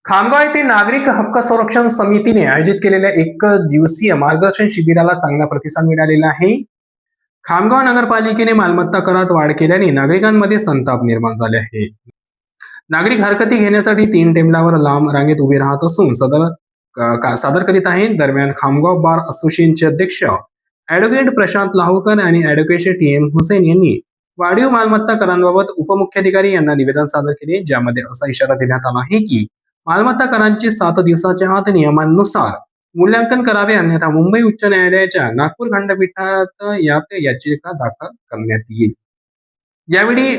खामगाव येथे नागरिक हक्क संरक्षण समितीने आयोजित केलेल्या एक दिवसीय मार्गदर्शन शिबिराला चांगला प्रतिसाद मिळालेला आहे. खामगाव नगरपालिकेने मालमत्ता करात वाढ केल्याने नागरिकांमध्ये संताप निर्माण झाले आहे. नागरिक हरकती घेण्यासाठी 3 टेबलावर लांब रांगेत उभे राहत असून सादर करीत आहेत. दरम्यान खामगाव बार असोसिएशनचे अध्यक्ष ॲडव्होकेट प्रशांत लाहोकर आणि ॲडव्होकेट टी.एम. हुसेन यांनी वाढीव मालमत्ता करांबाबत उपमुख्याधिकारी यांना निवेदन सादर केले, ज्यामध्ये असा इशारा देण्यात आला आहे की मालमत्ता करांचे 7 दिवसाच्या आत नियमानुसार मूल्यांकन करावे, अन्यथा मुंबई उच्च न्यायालयाच्या नागपूर खंडपीठात यात याचिका दाखल करण्यात येईल. यावेळी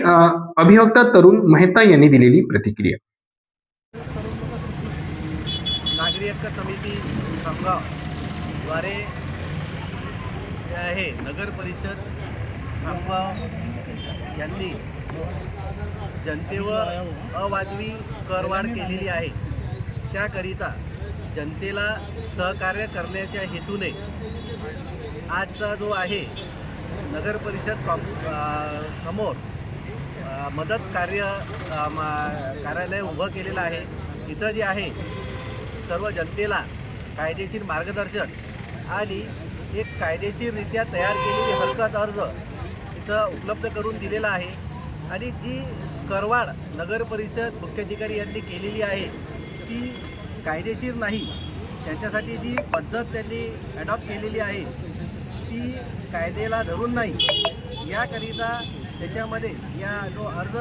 अभिवक्ता तरुण मेहता यांनी दिलेली प्रतिक्रिया. नागरी हक्क समिती खामगाव द्वारे जे आहे नगर परिषद खामगाव यांनी जनतेवर अवाजवी करवाढ केलेली आहे. त्याकरिता जनतेला सहकार्य करण्याच्या हेतूने आजचा जो आहे नगर परिषद समोर मदत कार्यालय उभं केलेलं आहे. इथं जे आहे सर्व जनतेला कायदेशीर मार्गदर्शन आणि एक कायदेशीररित्या तयार केलेली हरकत अर्ज इथं उपलब्ध करून दिलेला आहे. आणि जी करवाढ नगर परिषद मुख्याधिकारी यांनी केलेली आहे ती कायदेशीर नाही. त्यांच्यासाठी जी पद्धत त्यांनी ॲडॉप्ट केलेली आहे ती कायद्याला धरून नाही. याकरिता त्याच्यामध्ये या जो अर्ज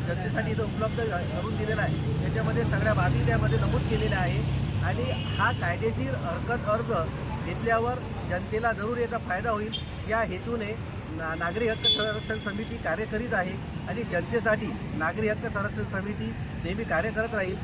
जनतेसाठी इथं उपलब्ध करून दिलेला आहे त्याच्यामध्ये सगळ्या बाबी त्यामध्ये नमूद केलेल्या आहे. आणि हा कायदेशीर हरकत अर्ज घेतल्यावर जनतेला जरूर याचा फायदा होईल या हेतूने नागरी हक्क संरक्षण समिती कार्य करीत आहे. आणि जनतेसाठी नागरी हक्क संरक्षण समिती नेहमी कार्य करत राहील.